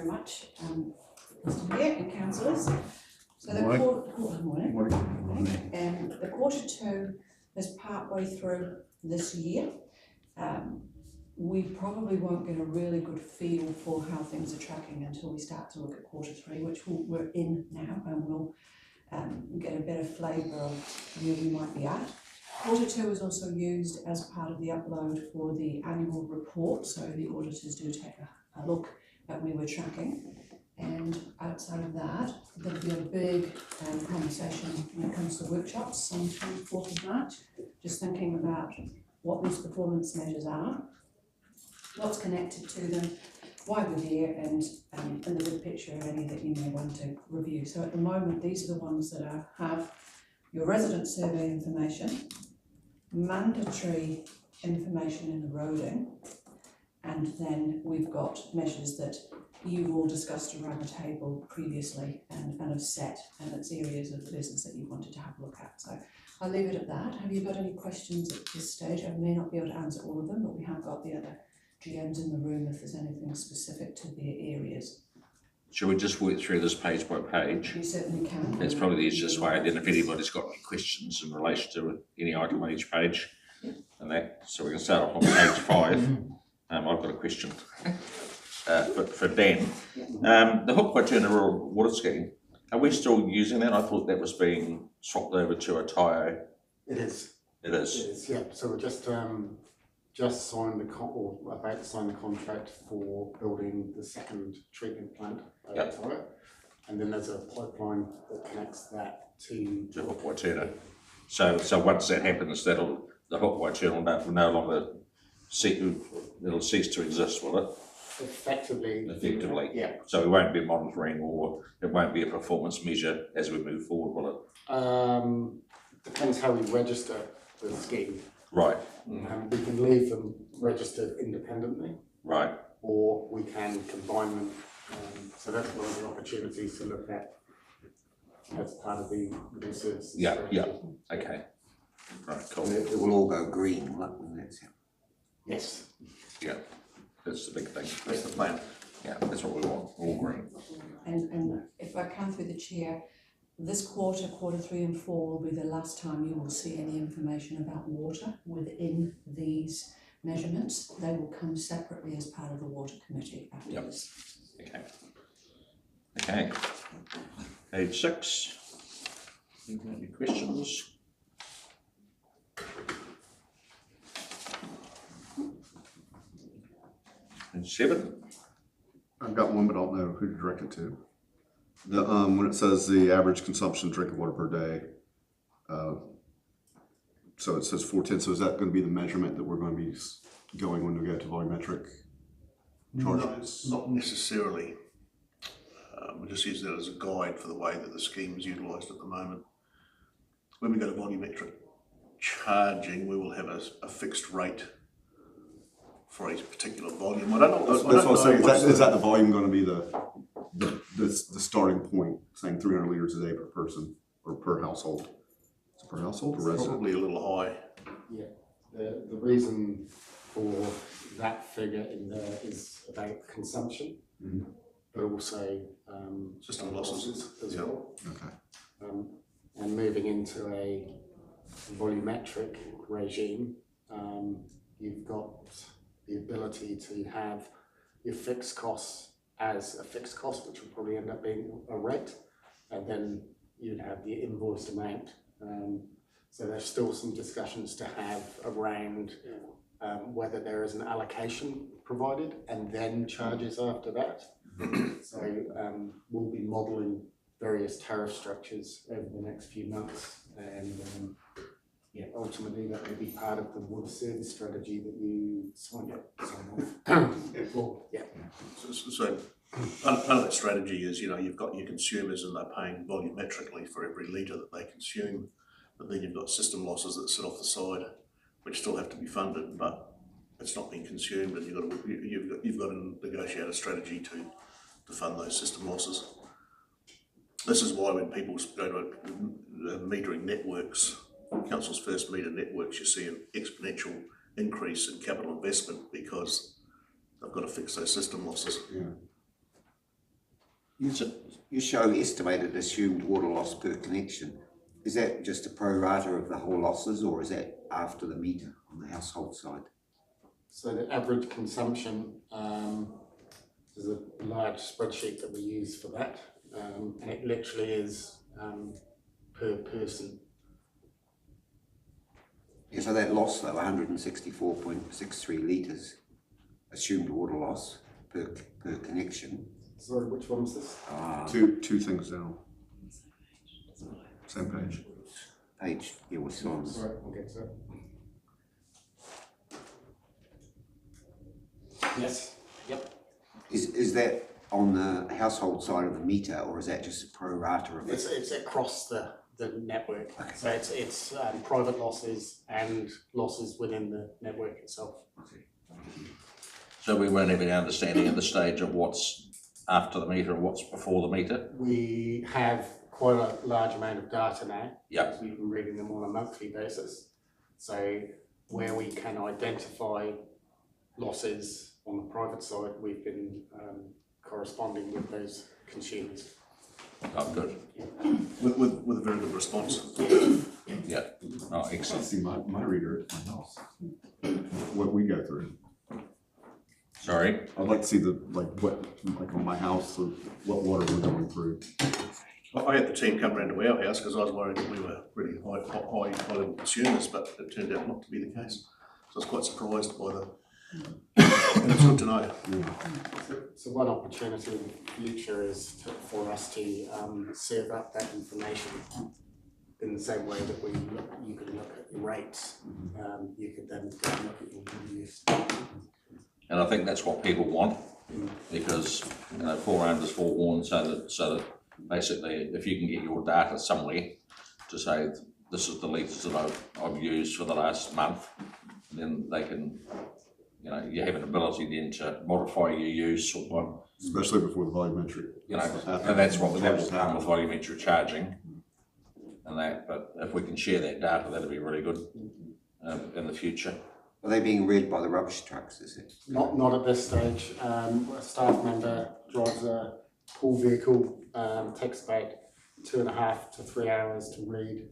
very much, Mr. Mayor and councillors. So the the quarter two is part-way through this year. We probably won't get a really good feel for how things are tracking until we start to look at quarter three, which we're in now, and we'll get a better flavour of where we might be at. Quarter two is also used as part of the upload for the annual report, so the auditors do take a look at where we're tracking. And outside of that, there'll be a big conversation when it comes to workshops on 24th of March, just thinking about what these performance measures are, what's connected to them, why we're there, and the big picture of any that you may want to review. So at the moment, these are the ones that have your resident survey information, mandatory information in the roading, and then we've got measures that you've all discussed around the table previously and have set, and it's areas of the business that you wanted to have a look at. So I'll leave it at that. Have you got any questions at this stage? I may not be able to answer all of them, but we have got the other GMs in the room if there's anything specific to their areas. Shall we just work through this page by page? You certainly can. That's probably the easiest way. And then if anybody's got any questions in relation to any item on each page, and that, so we can start off on page 5. I've got a question for Dan. The Hook Waituna Rural Water Scheme, are we still using that? I thought that was being swapped over to a TIO. It is. It is. It is. Yeah. So we're just signed about to sign the contract for building the second treatment plant at TIO, and then there's a pipeline that connects that to Hook Waituna. So once that happens, the Hook Waituna will no longer it'll cease to exist, will it? Effectively, yeah. So we won't be monitoring, or it won't be a performance measure as we move forward, will it? Depends how we register the scheme. Right. We can leave them registered independently. Right. Or we can combine them. So that's one of the opportunities to look at as part of the research. Yeah. Okay. Right. Cool. It will all go green, won't it? Yes. Yeah. That's the big thing. That's the plan. Yeah, that's what we want, all green. And if I come through the chair, this quarter 3 and 4 will be the last time you will see any information about water within these measurements. They will come separately as part of the water committee after this. Okay. Page 6. Any questions? Page 7. I've got one, but I don't know who to direct it to. The when it says the average consumption of drinking water per day, so it says 410. So is that going to be the measurement that we're going to be going when we go to volumetric charges? Not necessarily. We just use that as a guide for the way that the scheme is utilised at the moment. When we go to volumetric charging, we will have a fixed rate for a particular volume. I don't know. That's what I'm saying. Is that the volume going to be the starting point, saying 300 litres a day per person or per household? Is it per household or resident? Probably a little high. Yeah. The reason for that figure in there is about consumption, but also system losses as well. Okay. And moving into a volumetric regime, you've got the ability to have your fixed costs as a fixed cost, which will probably end up being a rate, and then you'd have the invoiced amount. So there's still some discussions to have around whether there is an allocation provided and then charges after that. So we'll be modelling various tariff structures over the next few months, and ultimately that will be part of the water service strategy that you sign off. So part of that strategy is, you've got your consumers and they're paying volumetrically for every litre that they consume, but then you've got system losses that sit off the side, which still have to be funded, but it's not being consumed, and you've got to negotiate a strategy to fund those system losses. This is why when people go to metering networks, council's first meter networks, you see an exponential increase in capital investment because they've got to fix those system losses. You show estimated assumed water loss per connection. Is that just a pro rata of the whole losses, or is that after the meter on the household side? So the average consumption, there's a large spreadsheet that we use for that, and it literally is per person. Yeah, so that loss though, 164.63 litres assumed water loss per connection. Sorry, which one was this? Two things down. Same page. Page, yeah, what's on? Sorry, I'll get to it. Yes. Yep. Is that on the household side of the meter, or is that just a pro rata of it? It's across the network. Okay. So it's private losses and losses within the network itself. So we won't have any understanding at the stage of what's after the meter and what's before the meter? We have quite a large amount of data now. Yep. We've been reading them on a monthly basis. So where we can identify losses on the private side, we've been corresponding with those consumers. Oh, good. With a very good response. Yeah. Oh, I excellent. see my reader at my house. What we go through. Sorry? I'd like to see on my house, what water we're going through. I had the team come round to our house because I was worried that we were really high level consumers, but it turned out not to be the case. So I was quite surprised by the. And it's good to know. So one opportunity in the future is for us to serve up that information in the same way that you can look at your rates. You could then go and look at your use. And I think that's what people want, because foreowners forewarned, so that basically if you can get your data somewhere to say this is the litres that I've used for the last month, then they can, you have an ability then to modify your use or Especially before the volumetric. and that's what that will come with volumetric charging and that. But if we can share that data, that'll be really good in the future. Are they being read by the rubbish trucks, is it? Not at this stage. A staff member drives a pool vehicle, takes about 2.5 to 3 hours to read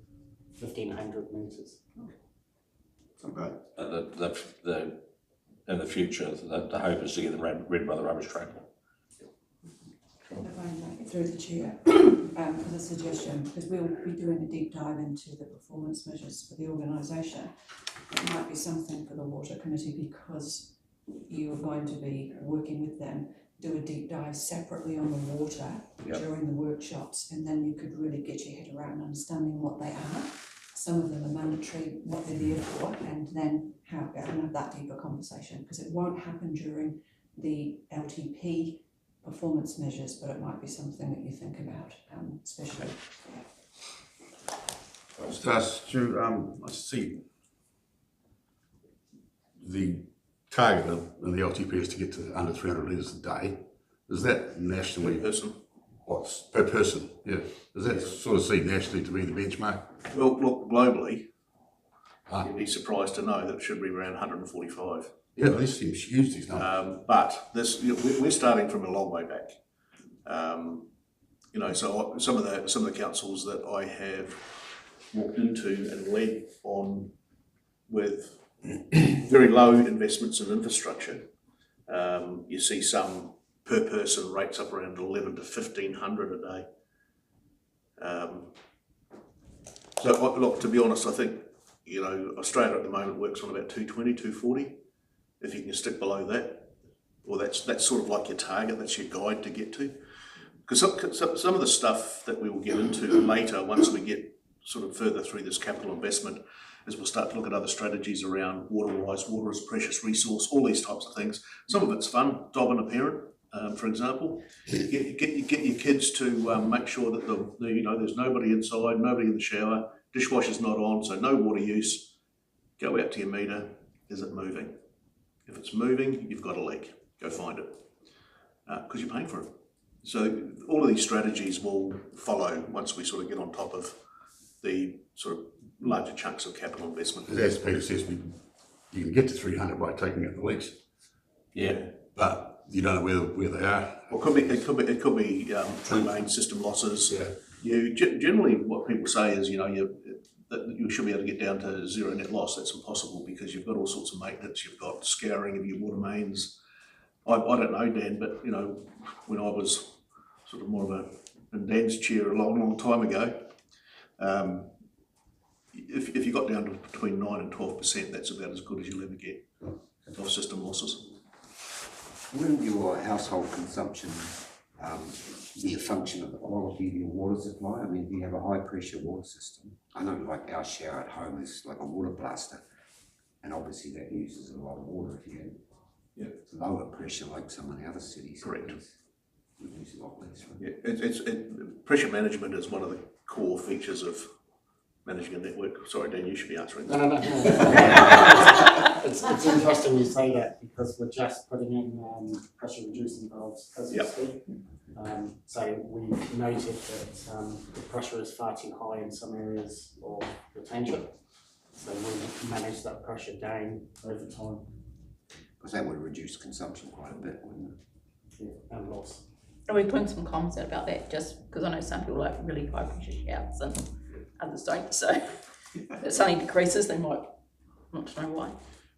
1,500 metres. Not bad. In the future, the hope is to get them read by the rubbish truck. If I make it through the chair, for the suggestion, because we'll be doing a deep dive into the performance measures for the organisation. It might be something for the water committee, because you're going to be working with them, do a deep dive separately on the water during the workshops, and then you could really get your head around understanding what they are. Some of them are mandatory, what they're there for, and then have that deeper conversation, because it won't happen during the LTP performance measures, but it might be something that you think about, especially. Stu, I see the target in the LTP is to get to under 300 litres a day. Is that nationally? Per person. What's per person? Yeah. Does that sort of see nationally to be the benchmark? Well, look, globally, you'd be surprised to know that it should be around 145. Yeah, these seems huge, these numbers. But we're starting from a long way back. So some of the councils that I have walked into and led on with very low investments in infrastructure, you see some per person rates up around 11 to 1,500 a day. So look, to be honest, I think Australia at the moment works on about 220, 240. If you can stick below that, or that's sort of like your target, that's your guide to get to. Because some of the stuff that we will get into later, once we get sort of further through this capital investment, is we'll start to look at other strategies around water-wise, water as a precious resource, all these types of things. Some of it's fun, dog and a parent, for example. Get your kids to make sure that there's nobody inside, nobody in the shower, dishwasher's not on, so no water use. Go out to your meter, is it moving? If it's moving, you've got a leak. Go find it, because you're paying for it. So all of these strategies will follow once we sort of get on top of the sort of larger chunks of capital investment. As Peter says, you can get to 300 by taking out the leaks. Yeah. But you don't know where they are. Well, it could be true main system losses. Yeah. You generally what people say is that you should be able to get down to zero net loss. That's impossible because you've got all sorts of maintenance. You've got scouring of your water mains. I don't know, Dan, but when I was sort of more of in Dan's chair a long time ago, if you got down to between 9 and 12%, that's about as good as you'll ever get of system losses. Will your household consumption be a function of the quality of your water supply? I mean, if you have a high pressure water system, I know like our shower at home is like a water blaster, and obviously that uses a lot of water. If you had lower pressure like some of the other cities, Correct. We use a lot less. Right? Yeah, pressure management is one of the core features of managing a network. Sorry, Dan, you should be answering that. No. It's interesting you say that because we're just putting in pressure reducing valves as we speak. So we've noted that the pressure is far too high in some areas of retention. So we'll manage that pressure down over time. Because that would reduce consumption quite a bit, wouldn't it? Yeah, and loss. Are we putting some comments out about that? Just because I know some people like really high pressure shouts and others don't. So if it suddenly decreases, they might want to know why.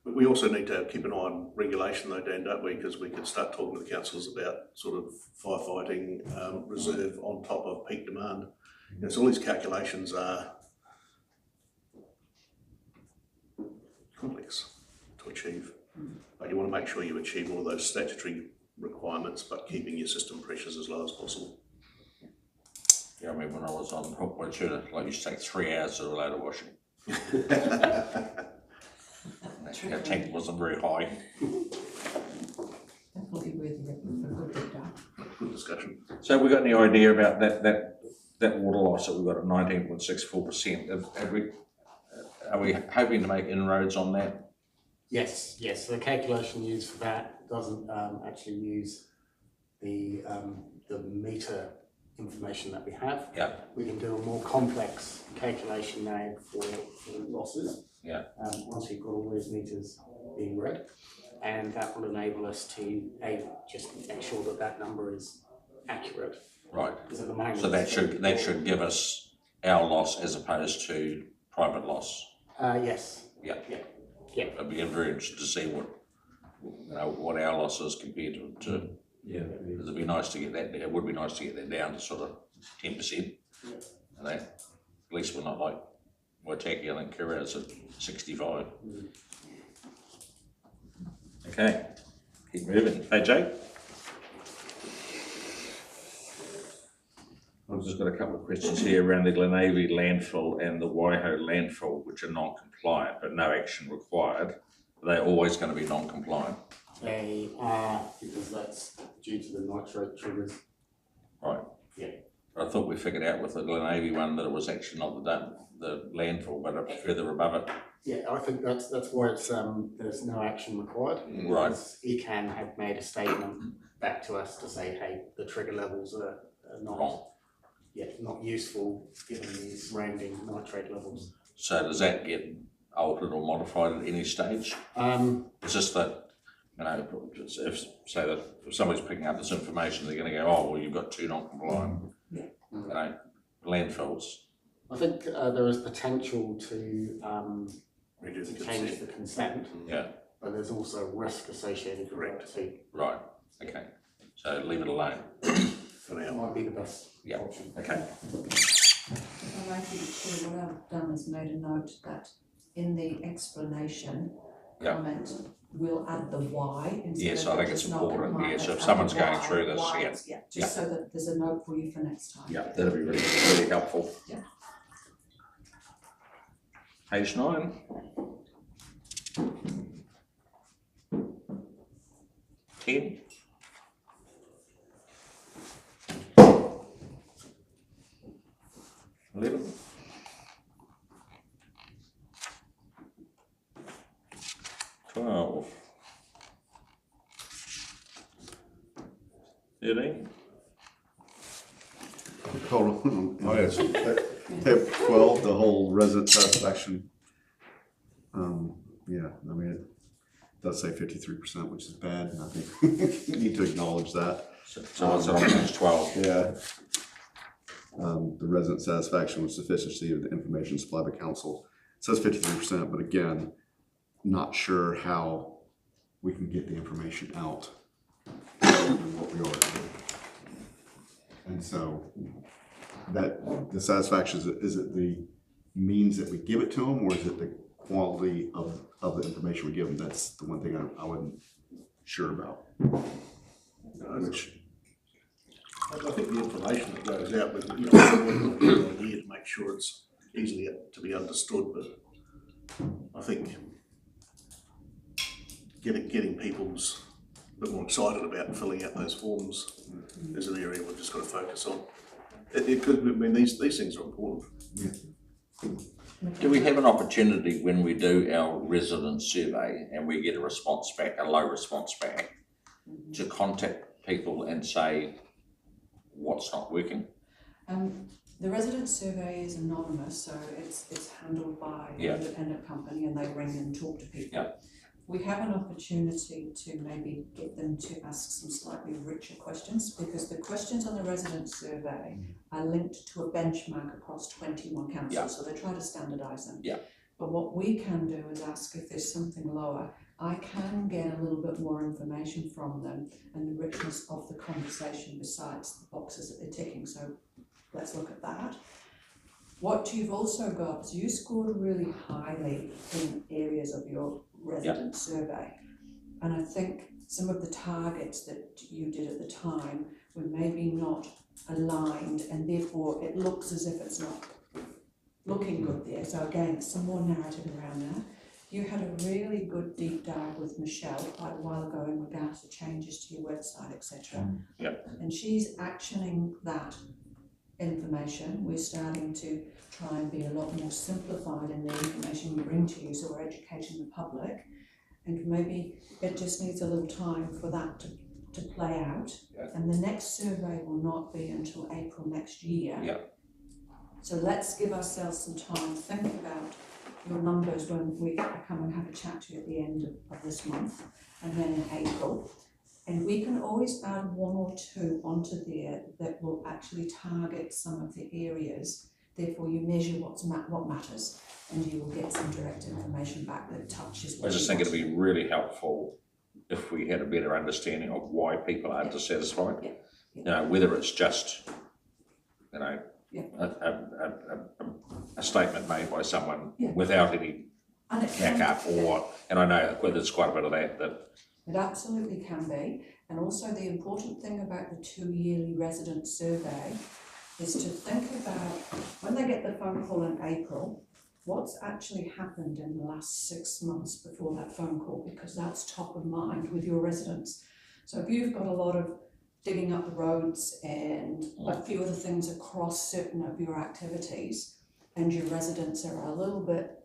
We also need to keep an eye on regulation though, Dan, don't we? Because we could start talking to the councils about sort of firefighting reserve on top of peak demand. So all these calculations are complex to achieve. But you want to make sure you achieve all of those statutory requirements, but keeping your system pressures as low as possible. Yeah, I mean, when I was on Hawkwood Tutor, like, used to take 3 hours to do a load of washing. Our tank wasn't very high. Definitely worthy of a good bit done. Good discussion. So have we got any idea about that water loss that we've got at 19.64%? Are we hoping to make inroads on that? Yes. So the calculation used for that doesn't actually use the meter information that we have. Yeah. We can do a more complex calculation now for losses. Yeah. Once we've got all those meters being read, and that will enable us to just make sure that number is accurate. Right. Because at the moment, So that should give us our loss as opposed to private loss. yes. Yeah. Yeah. I'd be very interested to see what our loss is compared to. It'd be nice to get that. It would be nice to get that down to sort of 10%. And that, at least we're not like Waitaki, I think Kirra's at 65. Okay, keep moving. Hey, Jake. I've just got a couple of questions here around the Glenavy landfill and the Waiho landfill, which are non-compliant, but no action required. Are they always going to be non-compliant? They are, because that's due to the nitrate triggers. Right. Yeah. I thought we figured out with the Glenavy one that it was actually not the landfill, but a bit further above it. Yeah, I think that's why it's there's no action required. Right. ECAN have made a statement back to us to say, hey, the trigger levels are not Wrong. not useful given the surrounding nitrate levels. So does that get altered or modified at any stage? It's just that, if somebody's picking up this information, they're going to go, oh, well, you've got 2 non-compliant, landfills. I think there is potential to change the consent. Yeah. But there's also risk associated with that too. Right. Okay. So leave it alone. So that might be the best option. Okay. I think what I've done is made a note that in the explanation comment, we'll add the why instead Yes, of I think it's just not important. compliant, Yes, if add someone's the going why, through this, whys, just so that there's a note for you for next time. Yeah, that'll be really helpful. Yeah. Page 9. Ten. $11. 12. 13. Hold on. Oh, yes. Tab 12, the whole resident satisfaction. I mean, does say 53%, which is bad, and I think we need to acknowledge that. So what's it on page 12? Yeah. The resident satisfaction with sufficiency of the information supplied by council. It says 53%, but again, not sure how we can get the information out what we are doing. And so that the satisfaction, is it the means that we give it to them, or is it the quality of the information we give them? That's the one thing I wasn't sure about. Which, I think the information that goes out with, you know, we're here to make sure it's easily to be understood, but I think getting people's a bit more excited about filling out those forms is an area we've just got to focus on. It could, I mean, these things are important. Do we have an opportunity when we do our resident survey and we get a response back, a low response back, to contact people and say what's not working? The resident survey is anonymous, so it's handled by an independent company, and they ring and talk to people. Yeah. We have an opportunity to maybe get them to ask some slightly richer questions, because the questions on the resident survey are linked to a benchmark across 21 councils, Yeah. so they try to standardise them. Yeah. But what we can do is ask if there's something lower. I can get a little bit more information from them and the richness of the conversation besides the boxes that they're ticking, so let's look at that. What you've also got is you scored really highly in areas of your resident survey. And I think some of the targets that you did at the time were maybe not aligned, and therefore it looks as if it's not looking good there. So again, some more narrative around that. You had a really good deep dive with Michelle quite a while ago in regards to changes to your website, etc. And she's actioning that information. We're starting to try and be a lot more simplified in the information we bring to you, so we're educating the public, and maybe it just needs a little time for that to play out. And the next survey will not be until April next year. So let's give ourselves some time to think about your numbers when we come and have a chat to you at the end of this month, and then in April. And we can always add one or two onto there that will actually target some of the areas. Therefore, you measure what matters, and you will get some direct information back that touches. I just think it'd be really helpful if we had a better understanding of why people are dissatisfied. You know, whether it's just, you know, a statement made by someone without any backup, or, and I know there's quite a bit of that. It absolutely can be. And also the important thing about the 2-yearly resident survey is to think about, when they get the phone call in April, what's actually happened in the last 6 months before that phone call, because that's top of mind with your residents. So if you've got a lot of digging up the roads and a few other things across certain of your activities, and your residents are a little bit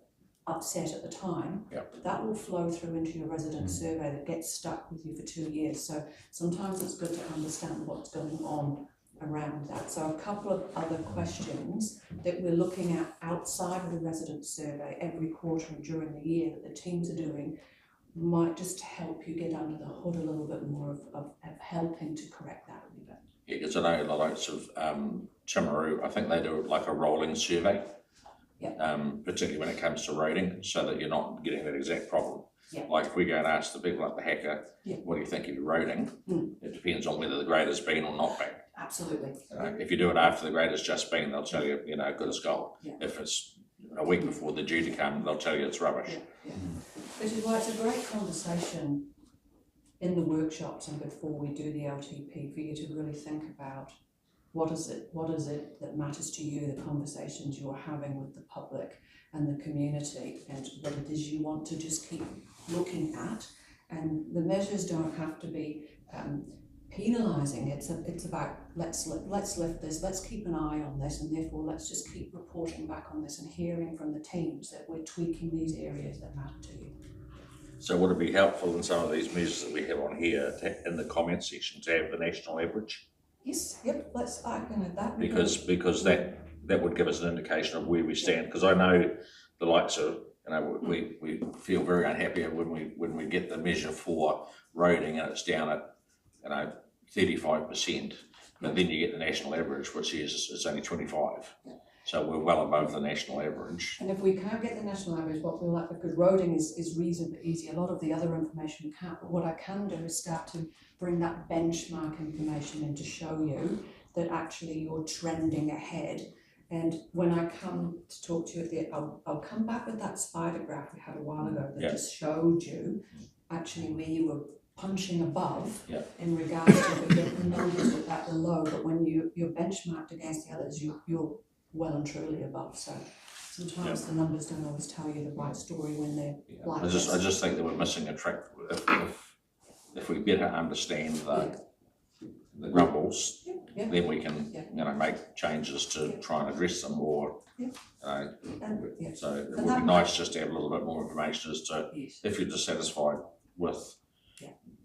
upset at the time, that will flow through into your resident survey that gets stuck with you for 2 years. So sometimes it's good to understand what's going on around that. So a couple of other questions that we're looking at outside of the resident survey every quarter and during the year that the teams are doing might just help you get under the hood a little bit more of helping to correct that a little bit. Yeah, because I know the likes of Timaru, I think they do like a rolling survey. Particularly when it comes to roading, so that you're not getting that exact problem. Like if we go and ask the people at the Hacker, what do you think of your roading? It depends on whether the grade has been or not been. Absolutely. If you do it after the grade has just been, they'll tell you, you know, good as gold. If it's a week before they're due to come, they'll tell you it's rubbish. Which is why it's a great conversation in the workshops and before we do the LTP for you to really think about what is it that matters to you, the conversations you're having with the public and the community, and what it is you want to just keep looking at. And the measures don't have to be penalising. It's about let's lift this, let's keep an eye on this, and therefore let's just keep reporting back on this and hearing from the teams that we're tweaking these areas that matter to you. So would it be helpful in some of these measures that we have on here in the comment section to have the national average? Yes, I can add that. Because that would give us an indication of where we stand. Because I know the likes of You know, we feel very unhappy when we get the measure for roading and it's down at, you know, 35%, but then you get the national average, which is it's only 25. So we're well above the national average. And if we can't get the national average, what we'll like, because roading is reasonably easy, a lot of the other information we can't, but what I can do is start to bring that benchmark information in to show you that actually you're trending ahead. And when I come to talk to you at the, I'll come back with that spider graph we had a while ago that just showed you actually where you were punching above in regards to the numbers at the low, but when you're benchmarked against the others, you're well and truly above. So sometimes the numbers don't always tell you the right story when they're like I just think that we're missing a trick. If we better understand the grumbles, then we can you know, make changes to try and address them, or so it would be nice just to have a little bit more information as to if you're dissatisfied with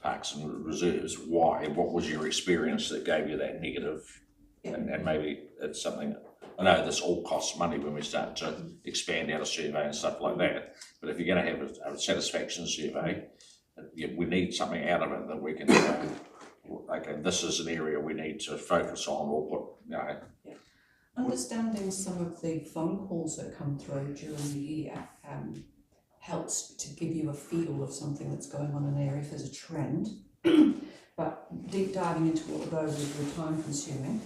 parks and reserves, why, what was your experience that gave you that negative, and maybe it's something. I know this all costs money when we start to expand out a survey and stuff like that, but if you're going to have a satisfaction survey, we need something out of it that we can say, okay, this is an area we need to focus on, or put, you know. Understanding some of the phone calls that come through during the year helps to give you a feel of something that's going on in an area if there's a trend. But deep diving into all of those is time consuming.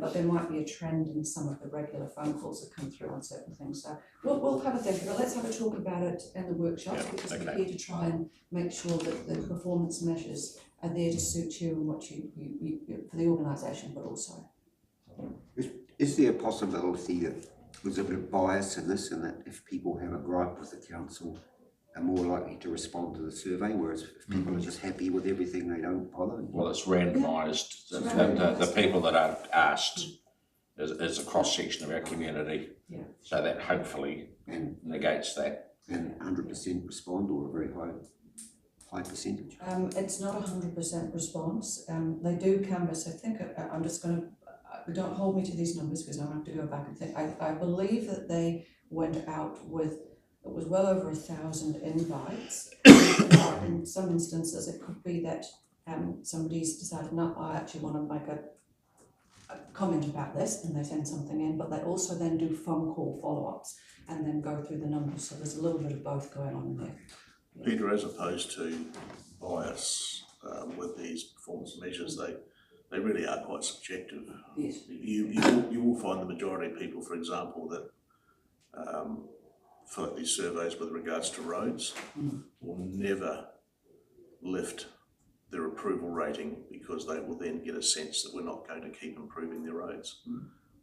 But there might be a trend in some of the regular phone calls that come through on certain things. So we'll have a think, but let's have a talk about it in the workshops, because we're here to try and make sure that the performance measures are there to suit you and what you for the organisation, but also. Is there a possibility that there's a bit of bias in this, and that if people have a gripe with the council, are more likely to respond to the survey, whereas if people are just happy with everything, they don't bother? Well, it's randomised. The people that are asked is a cross-section of our community, so that hopefully negates that. And 100% respond, or a very high percentage? It's not 100% response. They do canvass. I think I'm just going to, don't hold me to these numbers because I have to go back and think. I believe that they went out with, it was well over 1,000 invites. In some instances, it could be that somebody's decided, no, I actually want to make a comment about this, and they send something in, but they also then do phone call follow-ups and then go through the numbers. So there's a little bit of both going on in there. Peter, as opposed to bias with these performance measures, they really are quite subjective. Yes. You will find the majority of people, for example, that fill out these surveys with regards to roads will never lift their approval rating, because they will then get a sense that we're not going to keep improving their roads.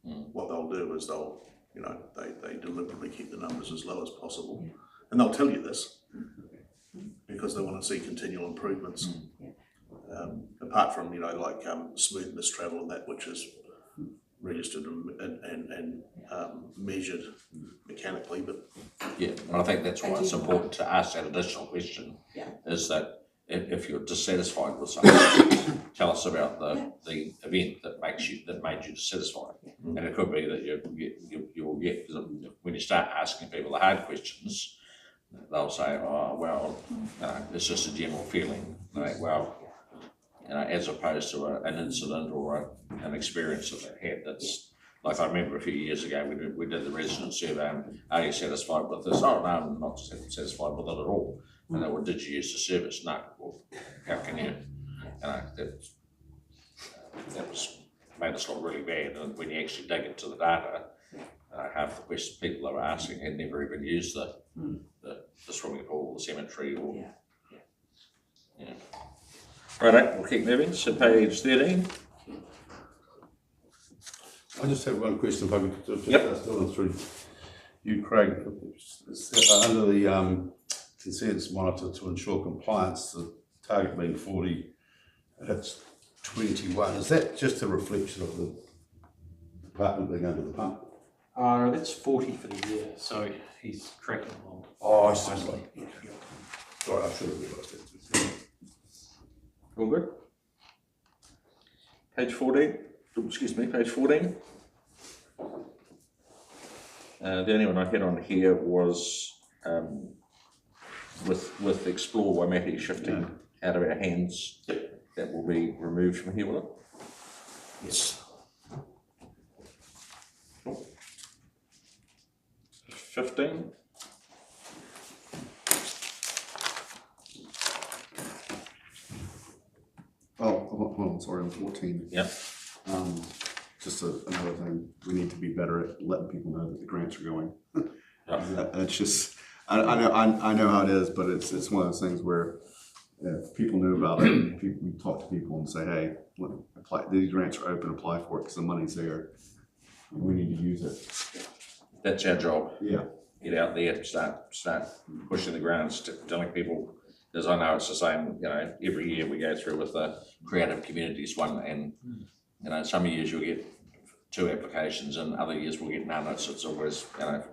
What they'll do is they deliberately keep the numbers as low as possible, and they'll tell you this because they want to see continual improvements. Apart from smoothness travel and that which is registered and measured mechanically, but and I think that's why it's important to ask that additional question. Is that if you're dissatisfied with something, tell us about the event that made you dissatisfied. And it could be that you will get, when you start asking people the hard questions, they'll say, oh well, it's just a general feeling. Like, well, as opposed to an incident or an experience that they had. That's like, I remember a few years ago we did the resident survey, and are you satisfied with this? Oh no, I'm not satisfied with it at all. And they were, did you use the service? No. Well, how can you? That was made us look really bad. And when you actually dig into the data, half the questions people they were asking had never even used the swimming pool, the cemetery, or Right, we'll keep moving. So page 13. I just have one question, if I could just ask through you, Craig. Under the consents monitor to ensure compliance, the target being 40, that's 21. Is that just a reflection of the department being under the pump? That's 40 for the year, so he's tracking along. Oh, I see. Sorry, I should have realised that. All good? Page 14. Excuse me, page 14. The only one I had on here was with Explore Waimate shifting out of our hands, that will be removed from here, will it? Yes. 15. Oh, hold on, sorry, on 14. Yep. Just another thing, we need to be better at letting people know that the grants are going. That's just, I know how it is, but it's one of those things where if people knew about it, we talk to people and say, hey, these grants are open, apply for it because the money's there. We need to use it. That's our job. Yeah. Get out there, start pushing the grounds, telling people, because I know it's the same, you know, every year we go through with the creative communities one, and you know, some years you'll get 2 applications and other years we'll get none. It's always, you know,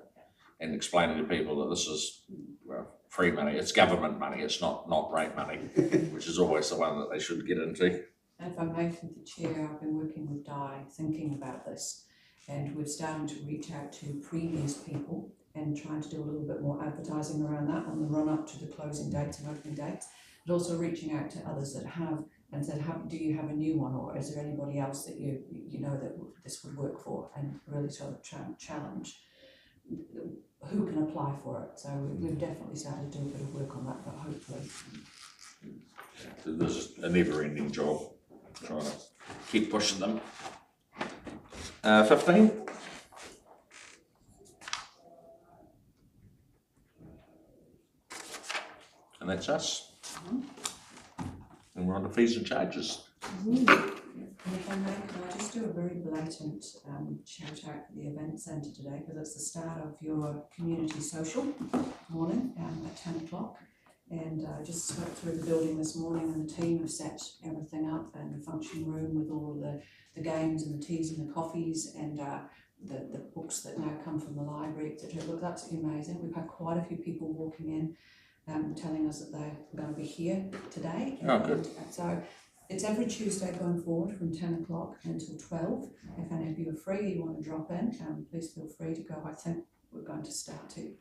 and explaining to people that this is, well, free money, it's government money, it's not rate money, which is always the one that they should get into. And if I may, through the chair, I've been working with Di, thinking about this, and we're starting to reach out to previous people and trying to do a little bit more advertising around that on the run up to the closing dates and opening dates, but also reaching out to others that have and said, do you have a new one, or is there anybody else that you know that this would work for, and really sort of challenge who can apply for it. So we've definitely started to do a bit of work on that, but hopefully. So this is a never-ending job, trying to keep pushing them. 15. And that's us. And we're on to fees and charges. And if I may, can I just do a very blatant shout out for the event centre today, because it's the start of your community social morning at 10 o'clock. And I just swept through the building this morning, and the team have set everything up, and the function room with all of the games and the teas and the coffees, and the books that now come from the library, etc. It looks absolutely amazing. We've had quite a few people walking in telling us that they're going to be here today. Oh, good. And so it's every Tuesday going forward from 10 o'clock until 12. If any of you are free, you want to drop in, please feel free to go. I think we're going to start to,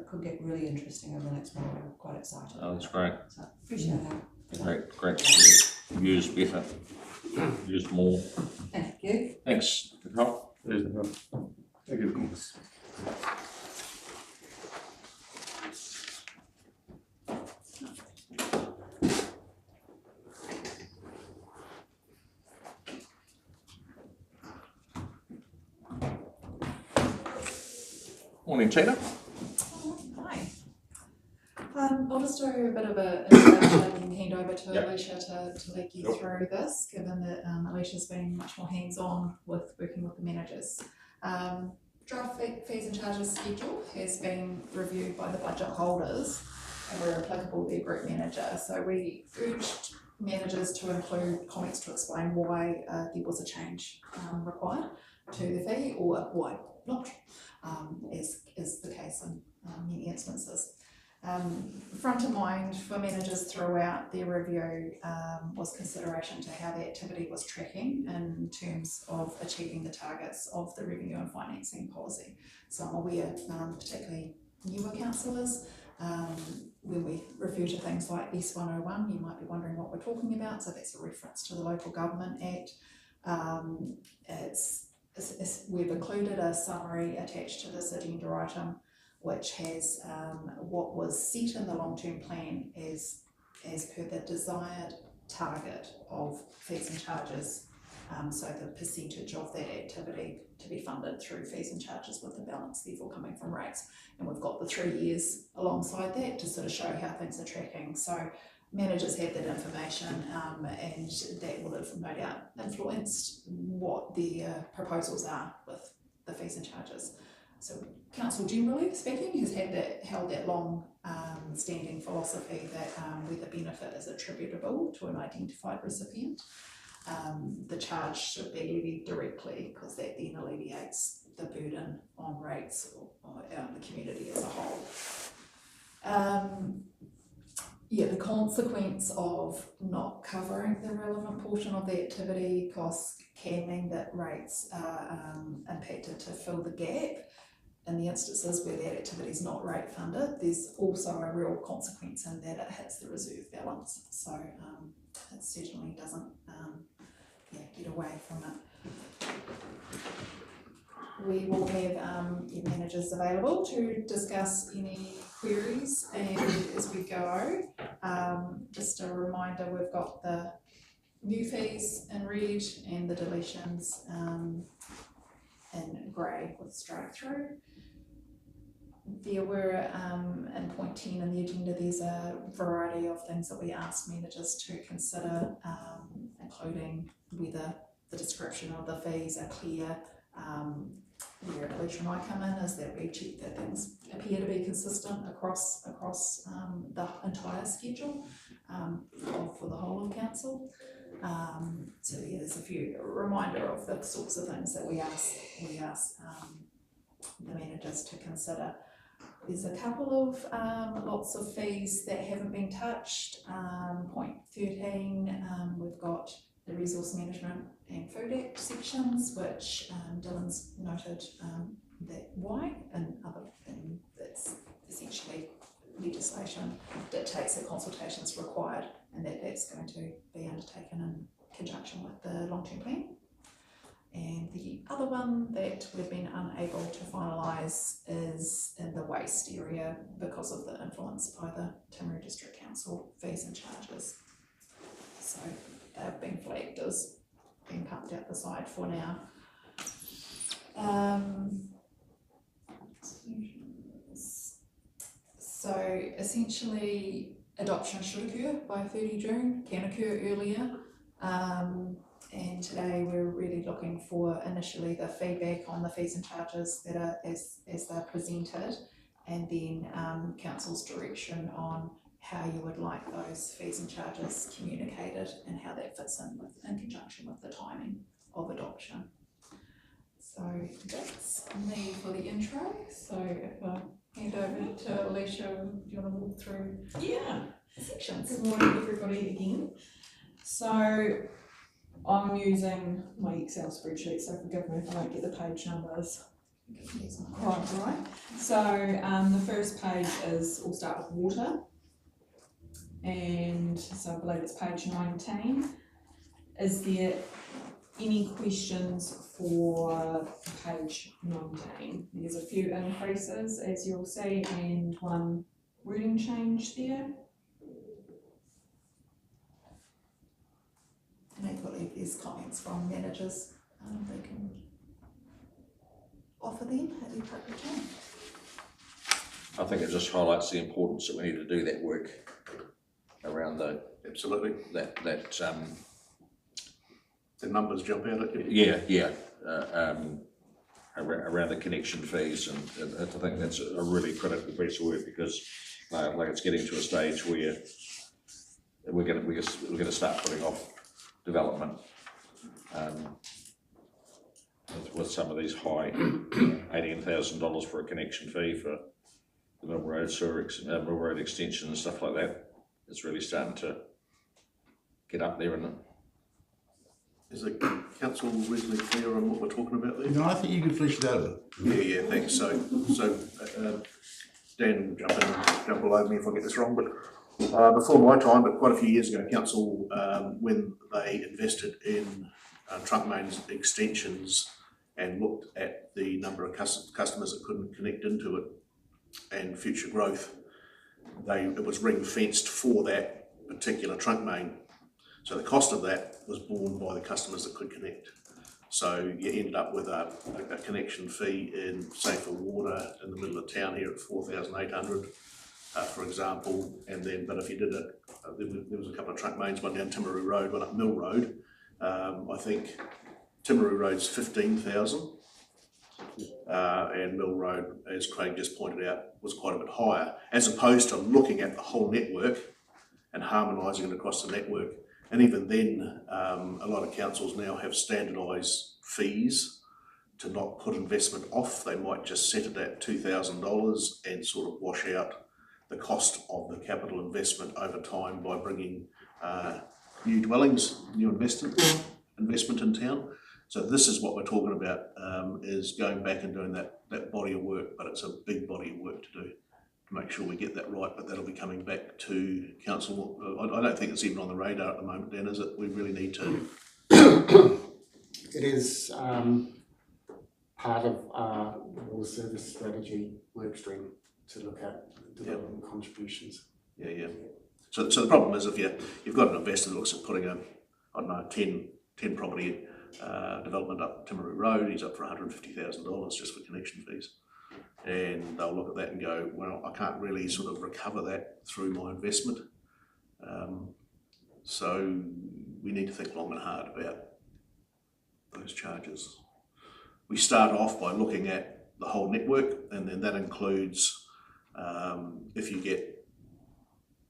could get really interesting over the next while. We're quite excited. Oh, that's great. So appreciate that. Great. Use better. Use more. Thank you. Thanks. Good help. Thank you. Morning, Tina. Hi. I'll just do a bit of an introduction and hand over to Alicia to lead you through this, given that Alicia's been much more hands-on with working with the managers. Draft fees and charges schedule has been reviewed by the budget holders and where applicable their group manager. So we urged managers to include comments to explain why there was a change required to the fee, or why not, as is the case in many instances. Front of mind for managers throughout their review was consideration to how the activity was tracking in terms of achieving the targets of the revenue and financing policy. So I'm aware, particularly newer councillors, when we refer to things like S101, you might be wondering what we're talking about. So that's a reference to the Local Government Act. We've included a summary attached to this agenda item, which has what was set in the long-term plan as per the desired target of fees and charges, so the percentage of that activity to be funded through fees and charges, with the balance therefore coming from rates. And we've got the 3 years alongside that to sort of show how things are tracking. So managers have that information, and that will have no doubt influenced what their proposals are with the fees and charges. So council, generally speaking, has held that long standing philosophy that where the benefit is attributable to an identified recipient, the charge should be levied directly, because that then alleviates the burden on rates or the community as a whole. The consequence of not covering the relevant portion of the activity costs can mean that rates are impacted to fill the gap. in the instances where that activity is not rate funded, there's also a real consequence in that it hits the reserve balance. So it certainly doesn't get away from it. We will have your managers available to discuss any queries, and as we go, just a reminder, we've got the new fees in red and the deletions in grey with strike through. There were, in point 10 in the agenda, there's a variety of things that we asked managers to consider, including whether the description of the fees are clear. Where Alicia and I come in is that we check that things appear to be consistent across the entire schedule for the whole of council. So yeah, there's a reminder of the sorts of things that we ask the managers to consider. There's a couple of lots of fees that haven't been touched. Point 13, we've got the Resource Management and Food Act sections, which Dylan's noted that why, and that's essentially legislation dictates that consultations required, and that's going to be undertaken in conjunction with the long-term plan. And the other one that we've been unable to finalise is in the waste area because of the influence by the Timaru District Council fees and charges. So they've been flagged as being pumped out the side for now. So essentially adoption should occur by 30 June, can occur earlier. And today we're really looking for initially the feedback on the fees and charges that are as they're presented, and then council's direction on how you would like those fees and charges communicated and how that fits in conjunction with the timing of adoption. So that's me for the intro. So if I hand over to Alicia, do you want to walk through the sections? Good morning everybody again. So I'm using my Excel spreadsheet, so forgive me if I don't get the page numbers quite right. So the first page we'll start with water, and so I believe it's page 19. Is there any questions for page 19? There's a few increases, as you'll see, and one wording change there. And equally, if there's comments from managers, they can offer them at the appropriate time. I think it just highlights the importance that we need to do that work around the Absolutely. The numbers jump out at you. Around the connection fees, and I think that's a really critical piece of work, because like it's getting to a stage where we're going to start putting off development with some of these high $18,000 for a connection fee for the Mill Road Mill Road extension and stuff like that. It's really starting to get up there, isn't it? Is the council reasonably clear on what we're talking about there? No, I think you can flesh it out a bit. Yeah, thanks. So Dan, jump all over me if I get this wrong, but before my time, but quite a few years ago, council, when they invested in trunk mains extensions and looked at the number of customers that couldn't connect into it and future growth, it was ring fenced for that particular trunk main. So the cost of that was borne by the customers that could connect. So you ended up with a connection fee in, say, for water in the middle of town here at $4,800, for example. And then, but if you did it, there was a couple of trunk mains, one down Timaru Road, one up Mill Road. I think Timaru Road's 15,000, and Mill Road, as Craig just pointed out, was quite a bit higher, as opposed to looking at the whole network and harmonising it across the network. And even then, a lot of councils now have standardised fees to not put investment off. They might just set it at $2,000 and sort of wash out the cost of the capital investment over time by bringing new dwellings, new investment in town. So this is what we're talking about, is going back and doing that body of work, but it's a big body of work to do to make sure we get that right, but that'll be coming back to council. I don't think it's even on the radar at the moment, Dan, is it? We really need to. It is part of our water service strategy work stream to look at development contributions. Yeah. So the problem is if you've got an investor that looks at putting a, I don't know, 10 property development up Timaru Road, he's up for $150,000 just for connection fees. And they'll look at that and go, well, I can't really sort of recover that through my investment. So we need to think long and hard about those charges. We start off by looking at the whole network, and then that includes if you get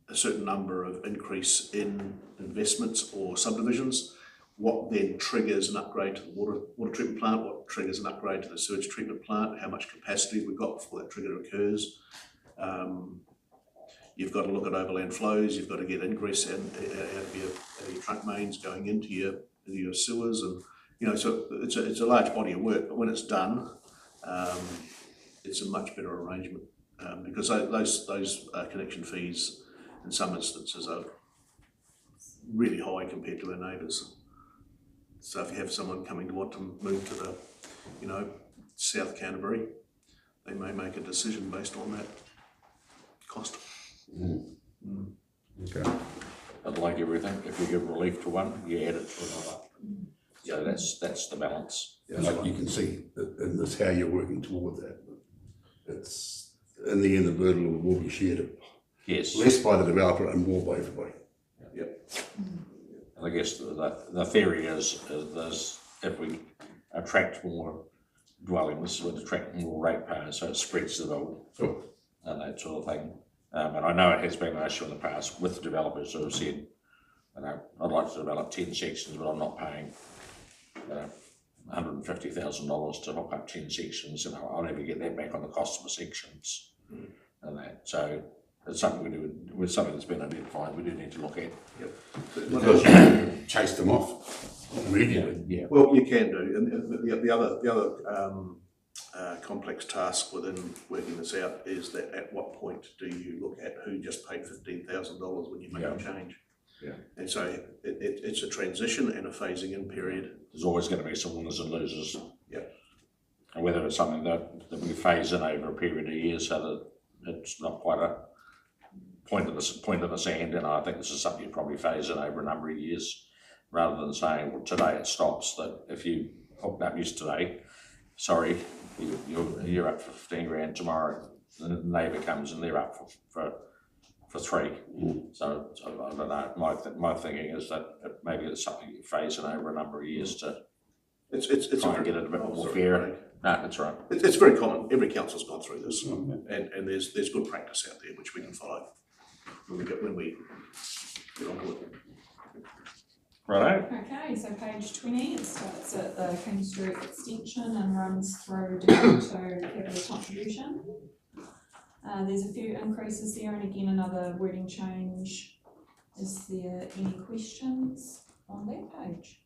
a certain number of increase in investments or subdivisions, what then triggers an upgrade to the water treatment plant, what triggers an upgrade to the sewage treatment plant, how much capacity we've got before that trigger occurs. You've got to look at overland flows, you've got to get ingress out of your trunk mains going into your sewers, and so it's a large body of work, but when it's done, it's a much better arrangement because those connection fees in some instances are really high compared to our neighbours. So if you have someone coming to want to move to the, South Canterbury, they may make a decision based on that cost. Okay. But like everything, if you give relief to one, you add it to another. So that's the balance. Yeah, like you can see, and that's how you're working toward that. It's, in the end, the burden will be shared. Yes. Less by the developer and more by everybody. Yep. And I guess the theory is if we attract more dwellings, we'd attract more ratepayers, so it spreads the bill. Sure. And that sort of thing. And I know it has been an issue in the past with developers who have said, I'd like to develop 10 sections, but I'm not paying $150,000 to hook up 10 sections, and I'll never get that back on the cost of the sections. And that, so it's something we do with something that's been identified. We do need to look at. Yep. Because you chase them off immediately. Yeah. Well, you can do, and the other complex task within working this out is that at what point do you look at who just paid $15,000 when you make a change? Yeah. And so it's a transition and a phasing in period. There's always going to be some winners and losers. Yeah. And whether it's something that we phase in over a period of years so that it's not quite a point in the sand, and I think this is something you probably phase in over a number of years, rather than saying, well, today it stops, that if you hooked up yesterday, sorry, you're up for 15 grand tomorrow, the neighbour comes and they're up for 3. So I don't know, my thinking is that maybe it's something you phase in over a number of years to try and get it a bit more fair. No, that's right. It's very common. Every council's gone through this, and there's good practice out there which we can follow when we get onto it. Right. Okay, so page 20, it starts at the King Street extension and runs through down to capital contribution. There's a few increases there, and again another wording change. Is there any questions on that page?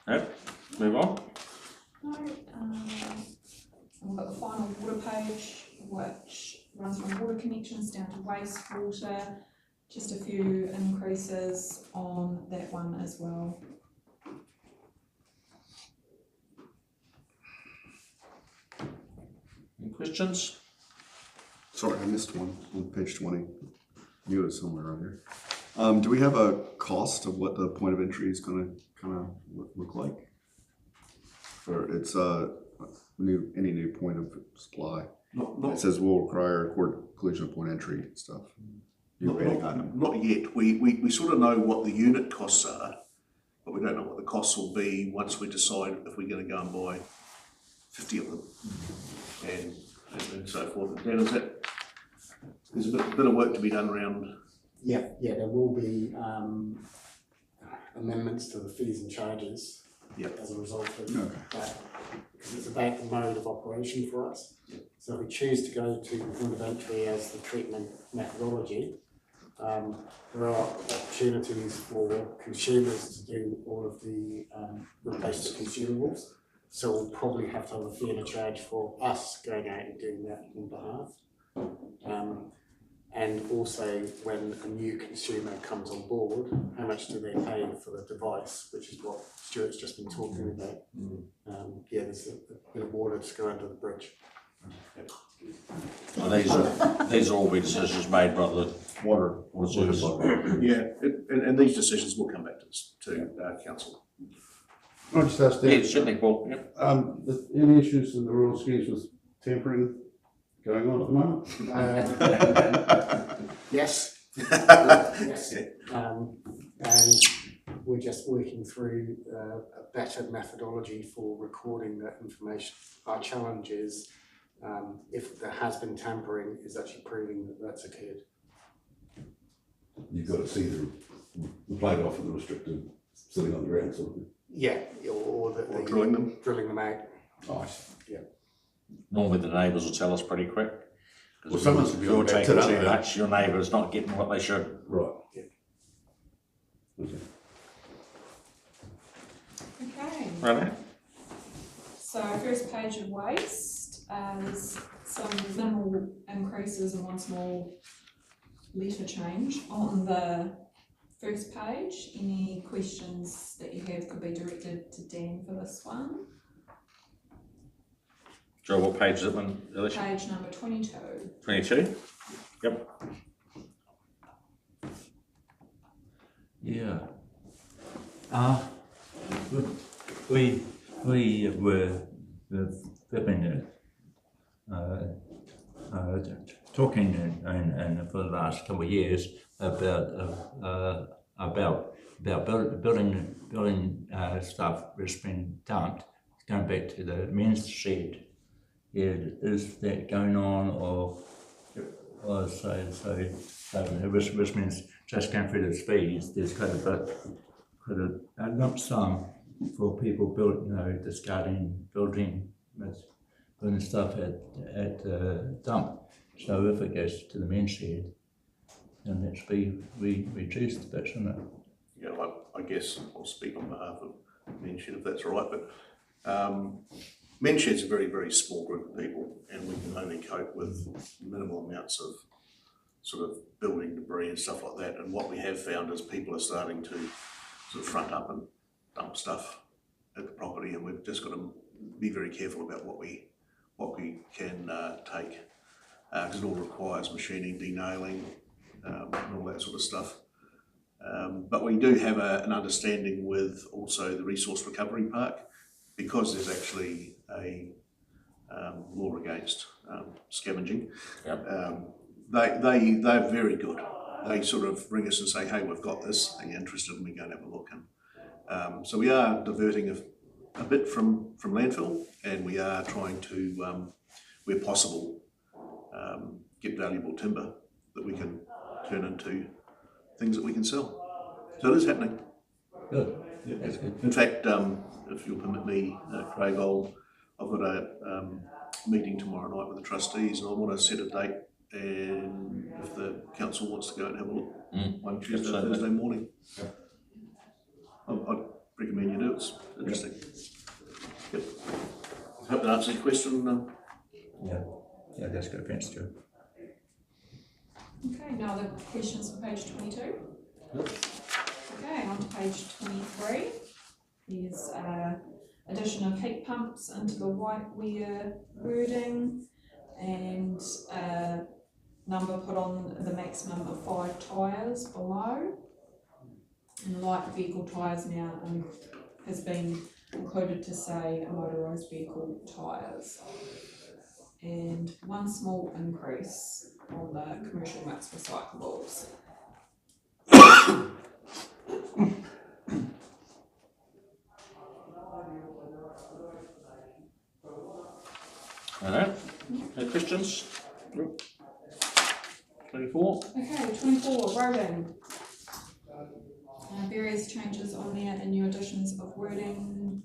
Yep. Move on. No. We've got the final water page, which runs from water connections down to wastewater. Just a few increases on that one as well. Any questions? Sorry, I missed one on page 20. Knew it was somewhere around here. Do we have a cost of what the point of entry is going to kind of look like? For it's any new point of supply. It says will require collision of point entry stuff. Not yet. We sort of know what the unit costs are, but we don't know what the costs will be once we decide if we're going to go and buy 50 of them and so forth. Dan, there's a bit of work to be done around. Yeah, there will be amendments to the fees and charges Yep. as a result of Okay. that, because it's about the mode of operation for us. So if we choose to go to point of entry as the treatment methodology, there are opportunities for consumers to do all of the replacement consumables. So we'll probably have to have a fee and a charge for us going out and doing that on behalf. And also when a new consumer comes on board, how much do they pay for the device, which is what Stuart's just been talking about. Yeah, there's a bit of water to go under the bridge. So these are all be decisions made by the water reserves. Yeah, and these decisions will come back to council. Can I just ask Yeah, Dan, certainly, Paul, yeah. any issues in the rural schemes with tampering going on at the moment? Yes. Yes. And we're just working through a better methodology for recording that information. Our challenge is, if there has been tampering, is actually proving that that's occurred. You've got to see the plate off and the restricted sitting on the ground sort of thing. Yeah, or drilling them. Drilling them out. Oh, I see. Normally the neighbours will tell us pretty quick. Well, someone's If be you're on back taking to too that. much, your neighbour's not getting what they should. Right. Okay. Okay, Right. so first page of waste, there's some minimal increases and one small letter change on the first page. Any questions that you have could be directed to Dan for this one. Joe, what page is it on, Alicia? Page number 22. 22? Yep. Yeah. We were we've been talking and for the last couple of years about building stuff that's been dumped. Going back to the men's shed, is that going on or so which means just going through the fees, there's quite a lump sum for people discarding building stuff at dump. So if it goes to the men's shed, then that's be reduced a bit, shouldn't it? Yeah, I guess I'll speak on behalf of Menshed if that's right, but Menshed's a very, very small group of people and we can only cope with minimal amounts of sort of building debris and stuff like that. And what we have found is people are starting to sort of front up and dump stuff at the property, and we've just got to be very careful about what we can take, because it all requires machining, denailing, and all that sort of stuff. But we do have an understanding with also the resource recovery park, because there's actually a law against scavenging. Yep. They're very good. They sort of ring us and say, hey, we've got this, are you interested? And we go and have a look. And so we are diverting a bit from landfill, and we are trying to, where possible, get valuable timber that we can turn into things that we can sell. So it is happening. Good. Yeah, that's good. In fact, if you'll permit me, Craig, I've got a meeting tomorrow night with the trustees, and I want to set a date, and if the council wants to go and have a look one Tuesday, Absolutely. Thursday morning, I'd recommend you do. It's interesting. Yep. Hope that answers your question. Yeah, that's good. Thanks, Stuart. Okay, now the questions for page 22. Okay, on to page 23. There's addition of heat pumps into the whiteware wording and number put on the maximum of 5 tyres below. And light vehicle tyres now has been included to say motorised vehicle tyres. And one small increase on the commercial mix recyclables. Alright, any questions? 24? Okay, 24, roading. Various changes on there and new additions of wording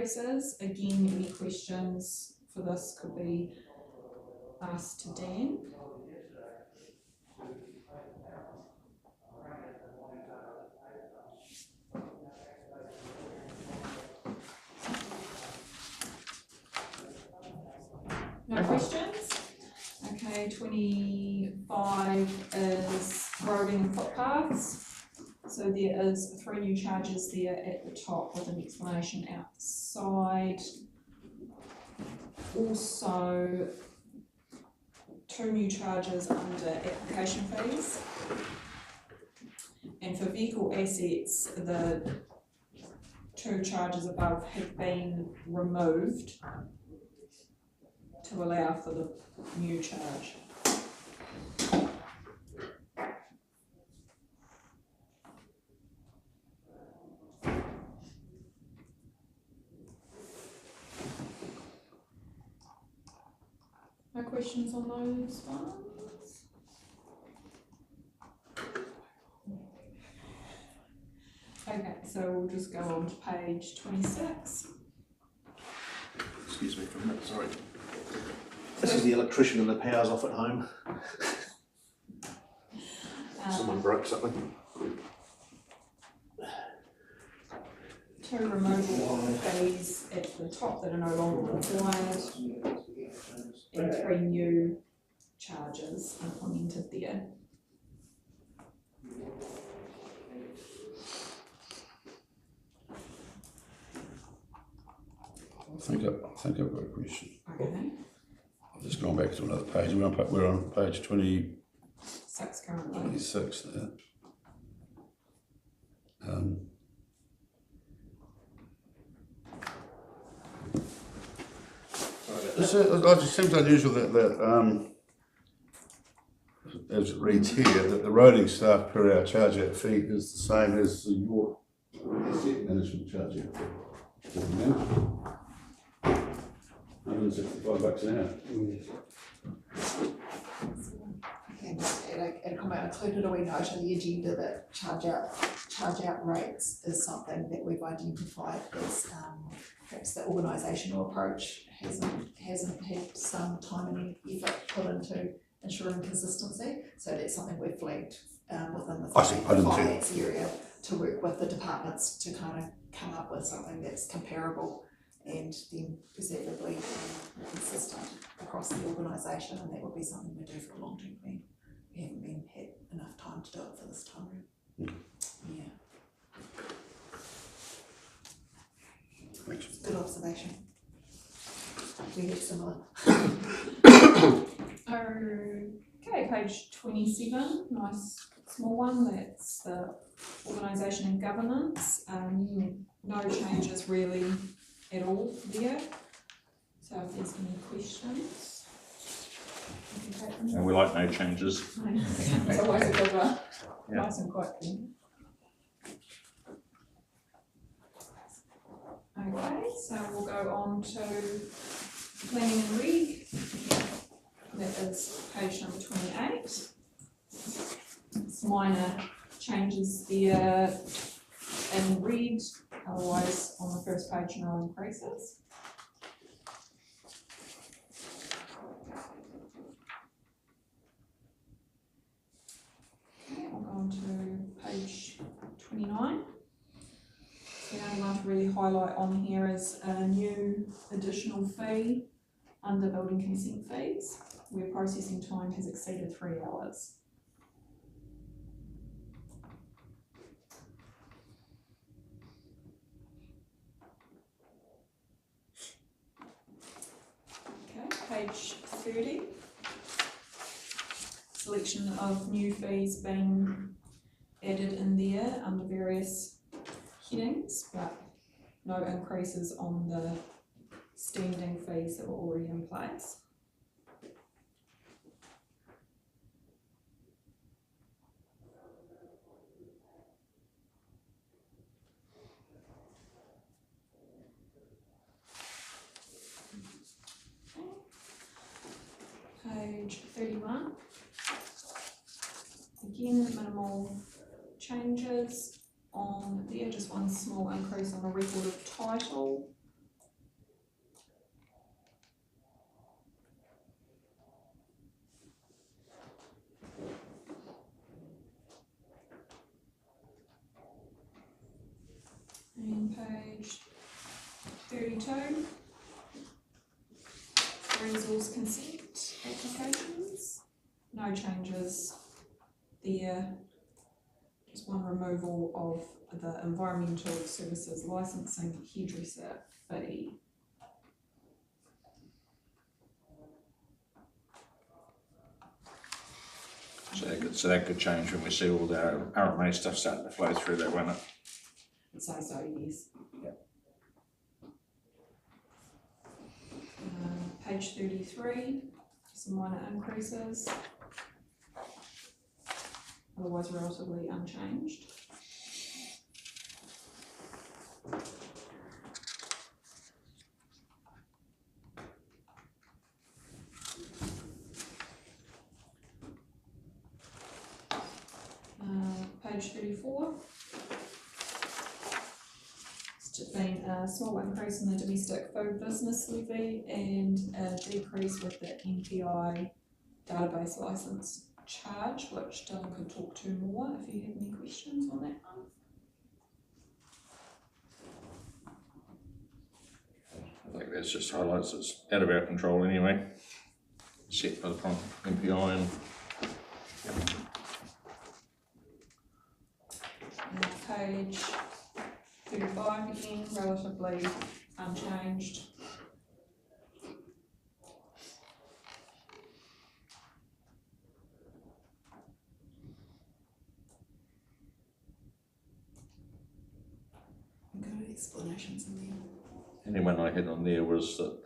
increases. Again, any questions for this could be asked to Dan. No questions? Okay, 25 is roading and footpaths. So there is 3 new charges there at the top with an explanation outside. Also, 2 new charges under application fees. And for vehicle assets, the 2 charges above have been removed to allow for the new charge. No questions on those ones? Okay, so we'll just go on to page 26. Excuse me for a minute, sorry. This is the electrician and the power's off at home. Someone broke something. 2 removal fees at the top that are no longer required, and 3 new charges implemented there. I think I've got a question. Okay. I've just gone back to another page. We're on page 6 currently. 26 there. It just seems unusual that as it reads here, that the roading staff per hour charge out fee is the same as your asset management charge out fee. $165 an hour. And at a comment included a wee note on the agenda that charge out rates is something that we've identified as perhaps the organisational approach hasn't had some time and effort put into ensuring consistency. So that's something we've flagged within the finance area to work with the departments to kind of come up with something that's comparable and then perceivably consistent across the organisation, and that would be something we do for a long term plan. We haven't had enough time to do it for this time round. Yeah. Thanks. Good observation. We have similar. Okay, page 27, nice small one, that's the organisation and governance. No changes really at all there. So if there's any questions, we can take them. And we like no changes. It's always a good one. Yeah. Nice and quick. Okay, so we'll go on to planning and reg. That is page number 28. Some minor changes there in red, otherwise on the first page no increases. Okay, we'll go on to page 29. The only one to really highlight on here is a new additional fee under building consent fees, where processing time has exceeded 3 hours. Okay, page 30. Selection of new fees being added in there under various headings, but no increases on the standing fees that were already in place. Page 31. Again, minimal changes on there, just one small increase on the record of title And page 32. Resource consent applications. No changes there. Just one removal of the environmental services licensing hairdresser fee. So that could change when we see all the RMA stuff starting to flow through there, won't it? I'd say so, yes. Page 33, some minor increases. Otherwise relatively unchanged. Page 34. It's been a small increase in the domestic food business levy and a decrease with the NPI database license charge, which Dylan could talk to more if you have any questions on that one. I think that just highlights it's out of our control anyway, set by the MPI and. Page 35 again, relatively unchanged. Good explanations in there. And then one I had on there was that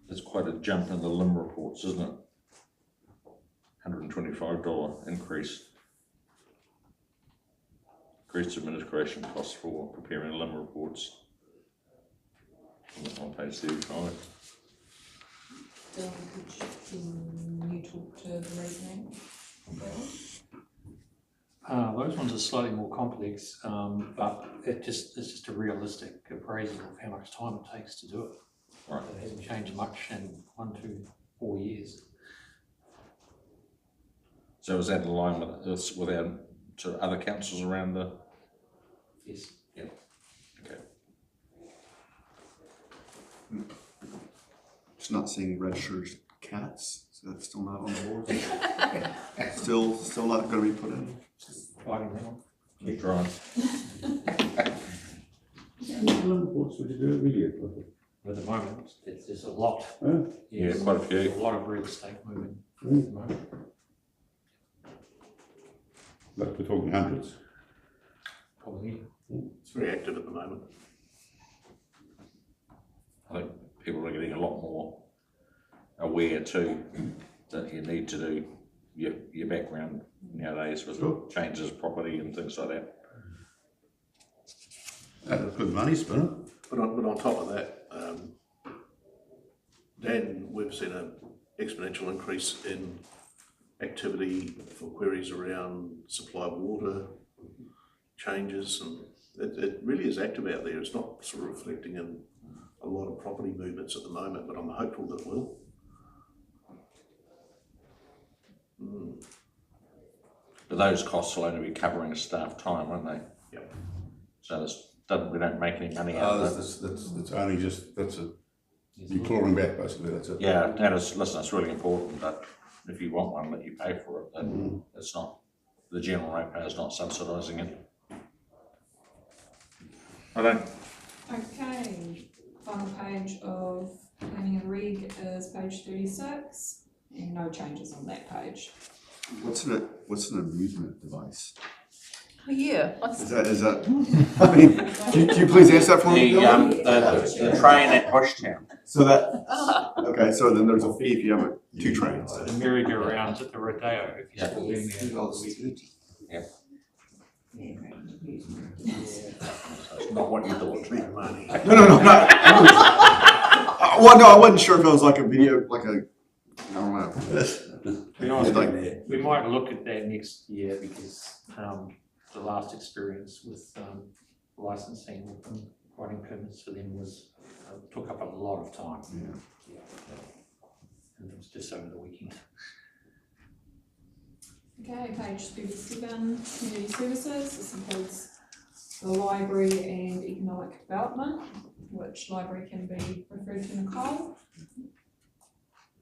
there's quite a jump in the LIM reports, isn't it? $125 increase. Increased administration costs for preparing LIM reports. On page 35. Dylan, can you talk to the reasoning? Those ones are slightly more complex, but it's just a realistic appraisal of how much time it takes to do it. Right. It hasn't changed much in 1 to 4 years. So is that in line with this, with our sort of other councils around the? Yes. Yeah. Okay. Just not seeing registered cats, so that's still not on the board. Still not gonna be put in. Fighting that one. Keep trying. Reports would you do every year? At the moment, there's a lot. Huh? Yeah, Yes, quite a few. a lot of real estate moving at the moment. Like we're talking hundreds. Probably. It's very active at the moment. I think people are getting a lot more aware too that you need to do your background nowadays with changes of property and things like that. That's good money spent. But on top of that, Dan, we've seen an exponential increase in activity for queries around supply of water changes, and it really is active out there. It's not sort of reflecting in a lot of property movements at the moment, but I'm hopeful that it will. But those costs will only be covering staff time, won't they? Yep. So we don't make any money out of it. That's only just, you're clawing back basically, that's it. Yeah, and listen, it's really important that if you want one, that you pay for it, that it's not, the general ratepayer is not subsidising it. I don't. Okay, final page of planning and reg is page 36, and no changes on that page. What's an amusement device? Oh, yeah. Is that, I mean, can you please answer that for me? The train at Bushtown. So that, okay, so then there's a fee if you have two trains. The merry-go-rounds at the Rodeo, if you're still living there. It's not what you thought. Big money. No, not. Well, no, I wasn't sure if it was like a video, like a, I don't know. To be honest, Like- we might look at that next year because the last experience with licensing and writing permits for them was took up a lot of time. Yeah. And it was just over the weekend. Okay, page 37, community services. This includes the library and economic development, which library can be referred to Nicole.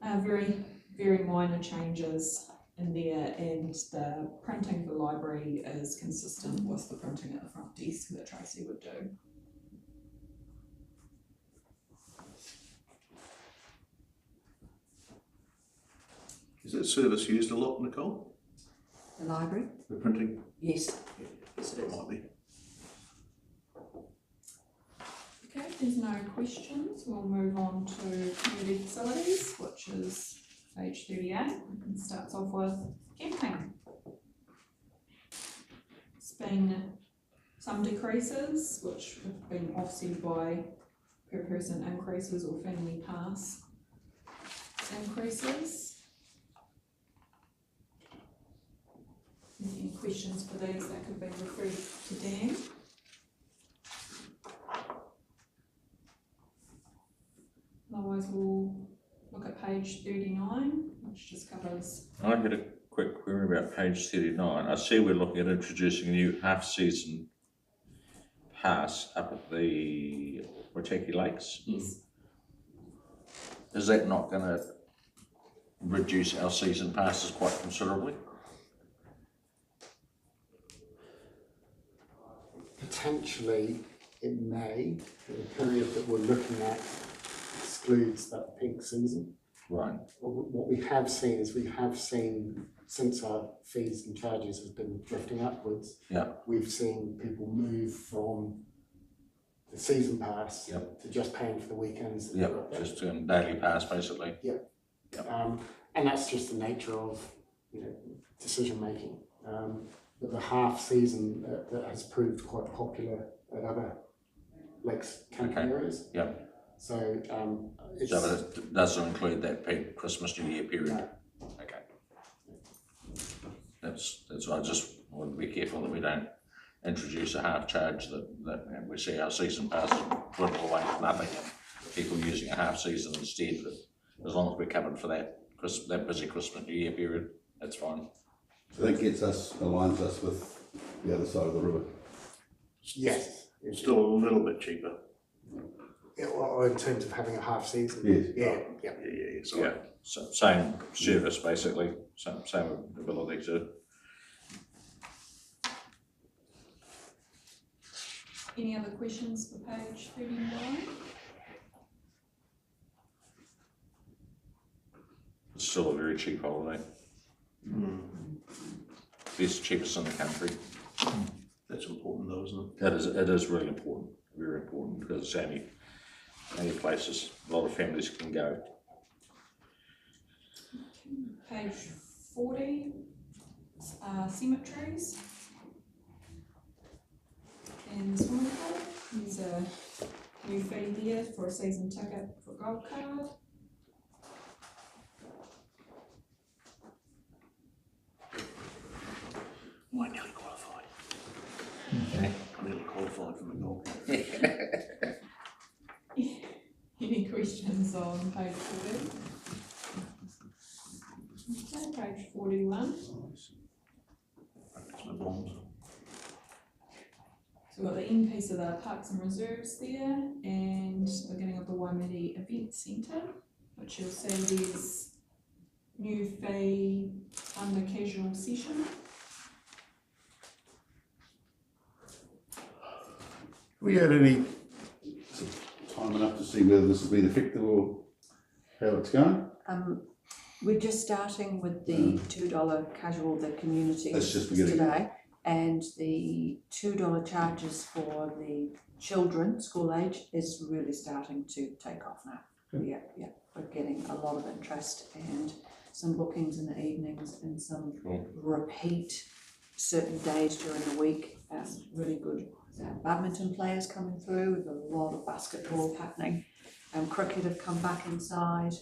Very minor changes in there, and the printing for the library is consistent with the printing at the front desk that Tracy would do. Is that service used a lot, Nicole? The library? The printing? Yes. Yes, it is. Might be. Okay, if there's no questions, we'll move on to community facilities, which is page 38, and starts off with camping. It's been some decreases, which have been offset by per person increases or family pass increases. Any questions for these that could be referred to Dan? Otherwise, we'll look at page 39, which just covers. I had a quick query about page 39. I see we're looking at introducing a new half-season pass up at the Waitaki Lakes. Yes. Is that not going to reduce our season passes quite considerably? Potentially, it may, but the period that we're looking at excludes that peak season. Right. What we have seen is since our fees and charges have been drifting upwards, Yeah. we've seen people move from the season pass Yep. to just paying for the weekends. Yeah, just doing daily pass basically. And that's just the nature of, decision making. But the half season that has proved quite popular at other lakes camping areas. Yeah. So it's So it doesn't include that peak Christmas New Year period. No. Okay. That's why I just want to be careful that we don't introduce a half charge that we see our season pass dwindle away to nothing and people using a half season instead. But as long as we're covered for that busy Christmas New Year period, that's fine. So that aligns us with the other side of the river. yes, It's still a little bit cheaper. or in terms of having a half season. Yes. Yeah. So Yeah. So same service basically, same ability to. Any other questions for page 39? It's still a very cheap holiday. Best, cheapest in the country. that's important though, isn't it? It is really important, very important, because it's only places a lot of families can go. Page 40, cemeteries. And swimming pool, there's a new fee there for a season ticket for gold card. I nearly qualified. Okay. I nearly qualified for the goal. Any questions on page 40? Okay, page 41. That's my bonds. So we've got the end piece of the parks and reserves there, and the beginning of the Waimate Event Centre, which you'll see there's new fee under casual session. We had any time enough to see whether this has been effective or how it's going? We're just starting with the $2 casual, the community That's just beginning. today, and the $2 charges for the children, school age, is really starting to take off now. Yeah, we're getting a lot of interest and some bookings in the evenings and some repeat certain days during the week. Really good badminton players coming through, with a lot of basketball happening. Cricket have come back inside.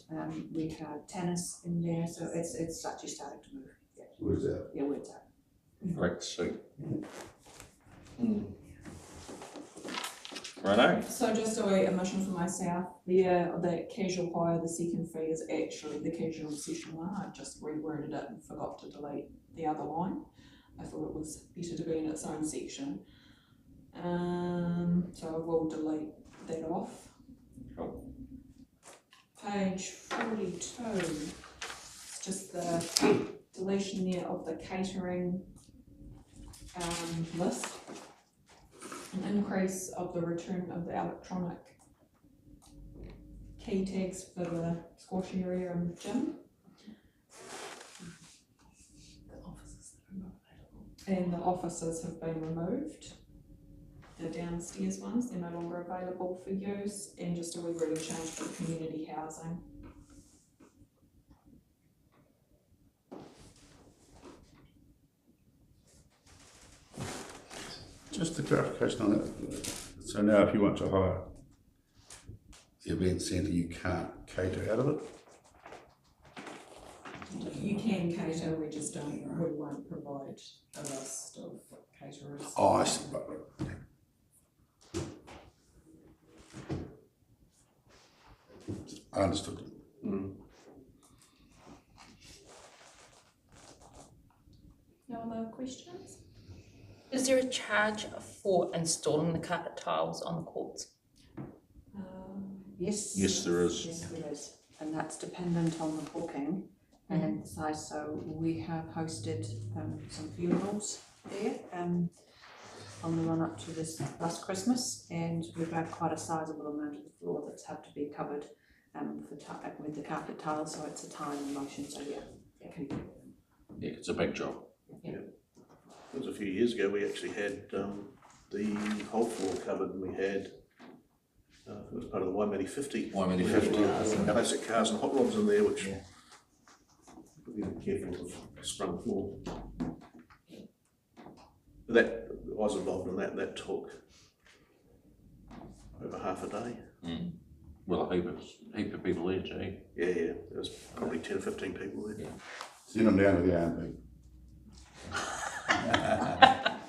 We had tennis in there, so it's actually starting to move. Yeah. Where's that? Yeah, where's that? Great to see. Righto. So just a admission for myself, the casual hire, the second fee is actually the casual session one. I just reworded it and forgot to delete the other line. I thought it was better to be in its own section. So I will delete that off. Cool. Page 42, it's just the deletion there of the catering list. An increase of the return of the electronic key tags for the squash area and gym. And the offices have been removed. The downstairs ones, they're no longer available for use, and just a wee wording change for the community housing. Just a clarification on that. So now if you want to hire the event centre, you can't cater out of it? You can cater, we just don't, we won't provide a list of caterers. Oh, I see. I understood. No other questions? Is there a charge for installing the carpet tiles on the courts? Yes. Yes, there is. Yes, there is, and that's dependent on the booking and the size. So we have hosted some funerals there on the run up to this last Christmas, and we've had quite a sizable amount of the floor that's had to be covered with the carpet tiles. So it's a time and motion. So yeah, Yeah, it's a big job. It was a few years ago, we actually had the whole floor covered, and we had, it was part of the Waimate 50. Waimate We had 50, classic cars and hot rods in there, which we be careful of sprung floor. But that, I was involved in that, that took over half a day. Mm. Well, a heap of people there, gee. Yeah, there was probably 10 or 15 people there. Send them down to the A&B.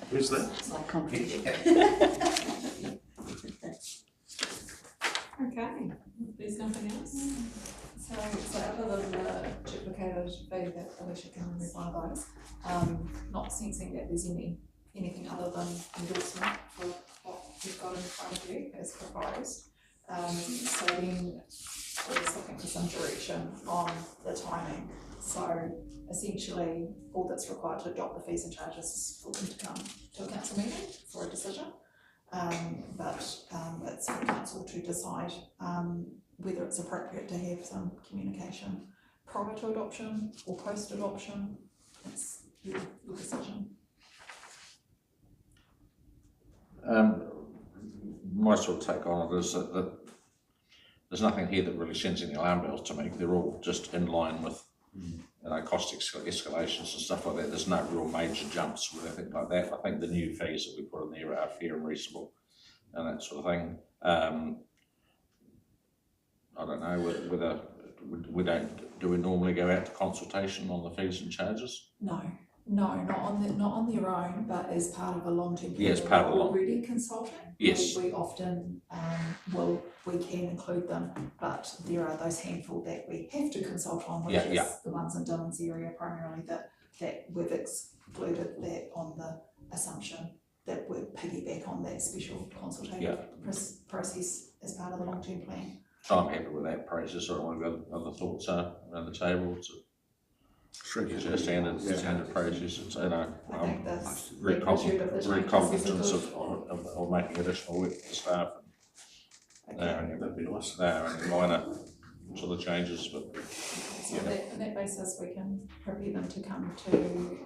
Where's that? it's like competition. Okay, there's nothing else? So other than the duplicated fee that Alicia can remove one of those, not sensing that there's anything other than endorsement for what you've got in front of you as proposed. So then we're just looking for some direction on the timing. So essentially, all that's required to adopt the fees and charges is for them to come to a council meeting for a decision. But it's for council to decide whether it's appropriate to have some communication prior to adoption or post adoption. It's your decision. My sort of take on it is that there's nothing here that really sends any alarm bells to me. They're all just in line with cost escalations and stuff like that. There's no real major jumps or anything like that. I think the new fees that we put in there are fair and reasonable and that sort of thing. I don't know whether do we normally go out to consultation on the fees and charges? No, not on their own, but as part of a long-term plan. Yeah, as part of a long. Already consulting. Yes. We often we can include them, but there are those handful that we have to consult on, which is the ones in Dylan's area primarily that we've excluded that on the assumption that we'll piggyback on that special consultative process as part of the long-term plan. So I'm happy with that process. I don't want to go other thoughts around the table. It's a standard process. It's, I think that's very magnitude of the very changes cognizant is of making additional work for the staff. That'd be nice. They are only minor sort of changes, but So on that basis, we can prepare them to come to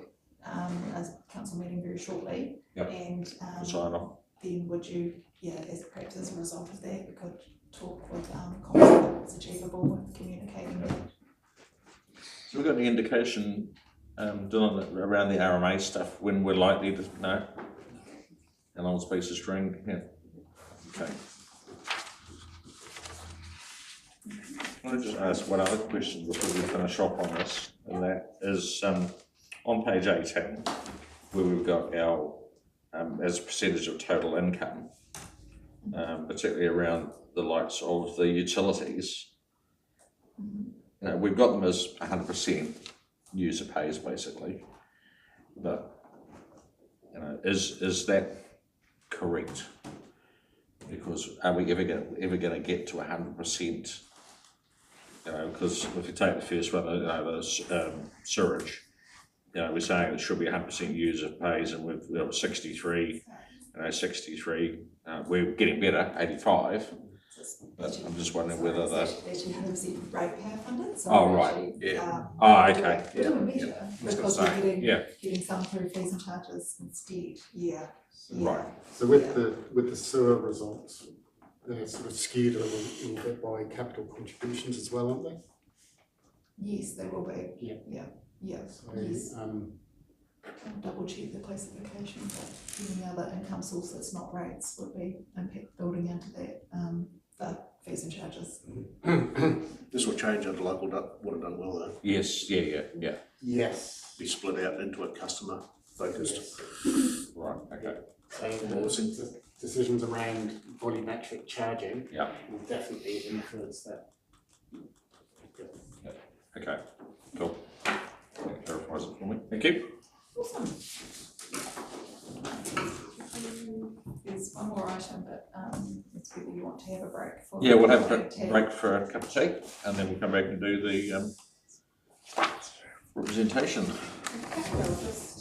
a council meeting very shortly. Yep. And sign off. then would you, as perhaps as a result of that, we could talk with council what's achievable with communicating that. So we've got any indication, Dylan, around the RMA stuff, when we're likely to know? How long it's a piece of string? Yeah. Okay. I want to just ask one other question before we finish off on this, and that is on page 18, where we've got our, as a percentage of total income, particularly around the likes of the utilities. You know, we've got them as 100% user pays basically, but you know, is that correct? Because are we ever gonna get to 100%? You know, because if you take the first one, you know, the sewerage, you know, we're saying it should be 100% user pays, and we're 63. You know, 63. We're getting better, 85. But I'm just wondering whether the. Actually 100% ratepayer funded, so. Oh, right, actually, yeah. Oh, okay. We're doing better, because we're getting, Yeah. getting some through fees and charges instead, yeah. Right. So with the sewer results, they're sort of skewed a little bit by capital contributions as well, aren't they? Yes, they will be. Yeah, So, yes. I'll double check the classification, but any other income source that's not rates would be impact building into that, the fees and charges. This will change under local, would have done well though, Yes, yeah. Yes. be split out into a customer focused. Right, okay. So the decisions around volumetric charging Yeah. will definitely influence that. Okay, cool. That clarifies it for me. Thank you. Awesome. There's one more item, but it's whether you want to have a break for. Yeah, we'll have a break for a cup of tea, and then we'll come back and do the representation. Okay, we'll just